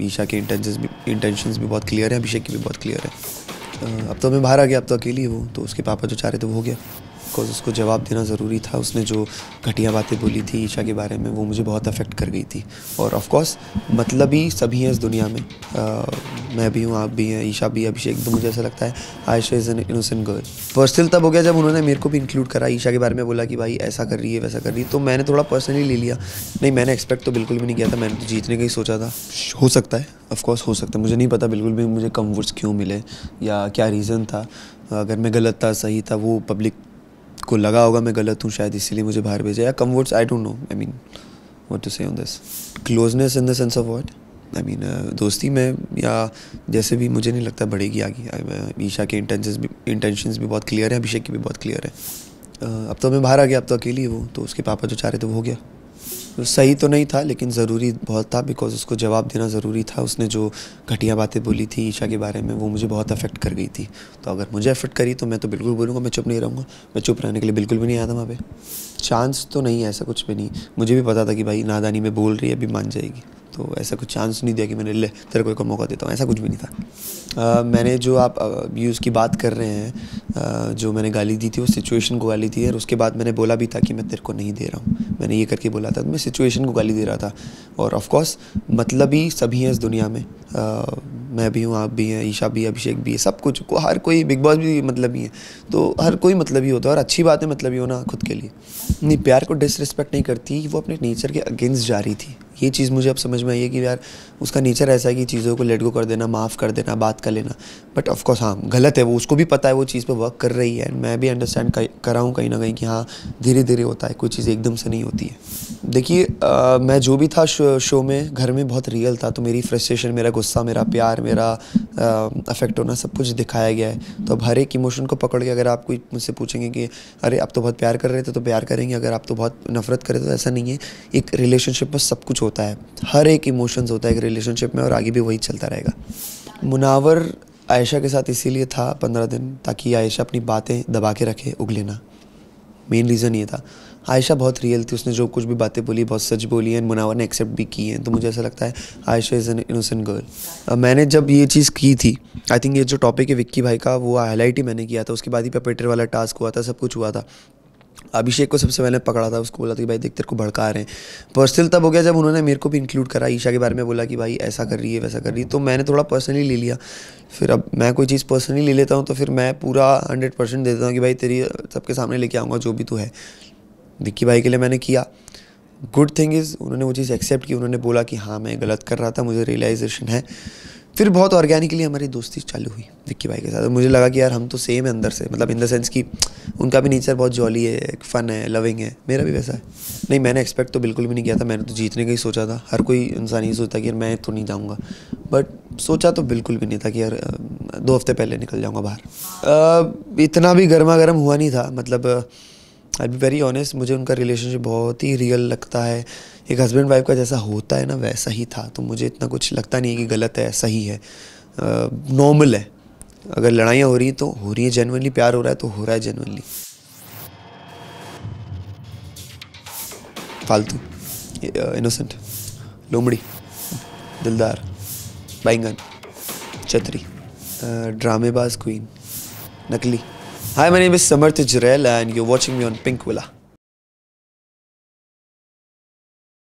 ईशा के इंटेंशंस भी बहुत क्लियर है, अभिषेक की भी बहुत क्लियर है। अब तो मैं बाहर आ गया, अब तो अकेली हूँ, तो उसके पापा जो चाह रहे थे वो हो गया। बिकॉज उसको जवाब देना ज़रूरी था। उसने जो घटिया बातें बोली थी ईशा के बारे में, वो मुझे बहुत अफेक्ट कर गई थी। और ऑफ कोर्स मतलब ही सभी हैं इस दुनिया में। मैं भी हूँ, आप भी हैं, ईशा भी, अभिषेक। तो मुझे ऐसा लगता है Ayesha is an innocent girl. Personal तब हो गया जब उन्होंने मेरे को भी इंक्लूड करा, ईशा के बारे में बोला कि भाई ऐसा कर रही है, वैसा कर रही है। तो मैंने थोड़ा पर्सनली ले लिया। नहीं, मैंने एक्सपेक्ट तो बिल्कुल भी नहीं किया था, मैंने तो जीतने का ही सोचा था। हो सकता है, ऑफ कोर्स हो सकता है, मुझे नहीं पता बिल्कुल भी मुझे कम वोट्स क्यों मिले या क्या रीज़न था। अगर मैं गलत था, सही था, वो पब्लिक को लगा होगा मैं गलत हूँ शायद, इसीलिए मुझे बाहर भेजा, या कम votes, I don't know. I mean what to say on this. Closeness in the sense of what? I mean दोस्ती में या जैसे भी, मुझे नहीं लगता बढ़ेगी आगे। ईशा के इंटेंशंस भी बहुत क्लियर है, अभिषेक की भी बहुत क्लियर है। अब तो मैं बाहर आ गया, अब तो अकेली हूँ, तो उसके पापा जो चाह रहे थे वो हो गया। तो सही तो नहीं था, लेकिन ज़रूरी बहुत था, बिकॉज उसको जवाब देना ज़रूरी था। उसने जो घटिया बातें बोली थी ईशा के बारे में, वो मुझे बहुत अफेक्ट कर गई थी। तो अगर मुझे अफेक्ट करी तो मैं तो बिल्कुल बोलूँगा, मैं चुप नहीं रहूँगा। मैं चुप रहने के लिए बिल्कुल भी नहीं आया था वहाँ पे। चांस तो नहीं है, ऐसा कुछ भी नहीं। मुझे भी पता था कि भाई नादानी में बोल रही है, अभी मान जाएगी, तो ऐसा कुछ चांस नहीं दिया कि मैंने ले तेरे को एक मौका देता हूँ, ऐसा कुछ भी नहीं था। मैंने जो आप व्यूज़ की बात कर रहे हैं, जो मैंने गाली दी थी वो सिचुएशन को गाली दी है। और उसके बाद मैंने बोला भी था कि मैं तेरे को नहीं दे रहा हूँ, मैंने ये करके बोला था, तो मैं सिचुएशन को गाली दे रहा था। और ऑफ कोर्स मतलब ही सभी हैं इस दुनिया में। मैं भी हूँ, आप भी हैं, ईशा भी, अभिषेक भी है, सब कुछ को, हर कोई, बिग बॉस भी मतलब ही है। तो हर कोई मतलब ही होता है, और अच्छी बात है मतलब ही होना खुद के लिए। नहीं, प्यार को डिसरिस्पेक्ट नहीं करती, वो अपने नेचर के अगेंस्ट जा रही थी। ये चीज़ मुझे अब समझ में आई है कि यार उसका नेचर ऐसा है कि चीज़ों को लेट गो कर देना, माफ़ कर देना, बात कर लेना। बट ऑफ कोर्स हाँ, गलत है वो, उसको भी पता है वो चीज़ पे वर्क कर रही है। मैं भी अंडरस्टैंड कर रहा हूँ कहीं ना कहीं कि हाँ, धीरे धीरे होता है, कोई चीज़ एकदम से नहीं होती है। देखिए मैं जो भी था शो में, घर में बहुत रियल था। तो मेरी फ्रस्ट्रेशन, मेरा गुस्सा, मेरा प्यार, मेरा अफेक्ट होना, सब कुछ दिखाया गया है। तो अब हर एक इमोशन को पकड़ के अगर आप कोई मुझसे पूछेंगे कि अरे आप तो बहुत प्यार कर रहे थे, तो प्यार करेंगे। अगर आप तो बहुत नफरत करें, तो ऐसा नहीं है। एक रिलेशनशिप में सब कुछ होता है, हर एक इमोशंस होता है एक रिलेशनशिप में, और आगे भी वही चलता रहेगा। मुनावर आयशा के साथ इसीलिए था 15 दिन, ताकि आयशा अपनी बातें दबा के रखे, उगले ना। मेन रीज़न ये था। आयशा बहुत रियल थी, उसने जो कुछ भी बातें बोली बहुत सच बोली हैं, मुनावर ने एक्सेप्ट भी की हैं। तो मुझे ऐसा लगता है Ayesha is an innocent girl. मैंने जब ये चीज़ की थी, आई थिंक ये जो टॉपिक है विक्की भाई का, वो हाईलाइट ही मैंने किया था। उसके बाद ही पेपेटर वाला टास्क हुआ था, सब कुछ हुआ था। अभिषेक को सबसे पहले पकड़ा था, उसको बोला था कि भाई देख तेरे को भड़का रहे हैं। पर्सनल तब हो गया जब उन्होंने मेरे को भी इंक्लूड करा, ईशा के बारे में बोला कि भाई ऐसा कर रही है, वैसा कर रही है। तो मैंने थोड़ा पर्सनली ले लिया। फिर अब मैं कोई चीज़ पर्सनली ले लेता हूँ तो फिर मैं पूरा 100% दे देता हूँ कि भाई तेरी सबके सामने लेके आऊँगा जो भी तू है। विक्की भाई के लिए मैंने किया। गुड थिंग इज़ उन्होंने वो चीज़ एक्सेप्ट की, उन्होंने बोला कि हाँ मैं गलत कर रहा था, मुझे रियलाइजेशन है। फिर बहुत ऑर्गेनिकली हमारी दोस्ती चालू हुई विक्की भाई के साथ। मुझे लगा कि यार हम तो सेम है अंदर से, मतलब इन द सेंस कि उनका भी नेचर बहुत जॉली है, फ़न है, लविंग है, मेरा भी वैसा है। नहीं, मैंने एक्सपेक्ट तो बिल्कुल भी नहीं किया था, मैंने तो जीतने का ही सोचा था। हर कोई इंसान ये सोचता कि यार मैं तो नहीं जाऊँगा, बट सोचा तो बिल्कुल भी नहीं था कि यार 2 हफ्ते पहले निकल जाऊँगा बाहर। इतना भी गर्मा गर्म हुआ नहीं था, मतलब आई बी वेरी ऑनेस्ट, मुझे उनका रिलेशनशिप बहुत ही रियल लगता है। एक हस्बैंड वाइफ का जैसा होता है ना, वैसा ही था। तो मुझे इतना कुछ लगता नहीं है कि गलत है, सही है, नॉर्मल है। अगर लड़ाइयाँ हो रही हैं तो हो रही है जेन्युइनली, प्यार हो रहा है तो हो रहा है जेन्युइनली। फालतू, इनोसेंट, लोमड़ी, दिलदार, बैंगन, छतरी, ड्रामेबाज क्वीन, नकली। Hi, my name is Samarth Jarel and you're watching me on Pink Villa.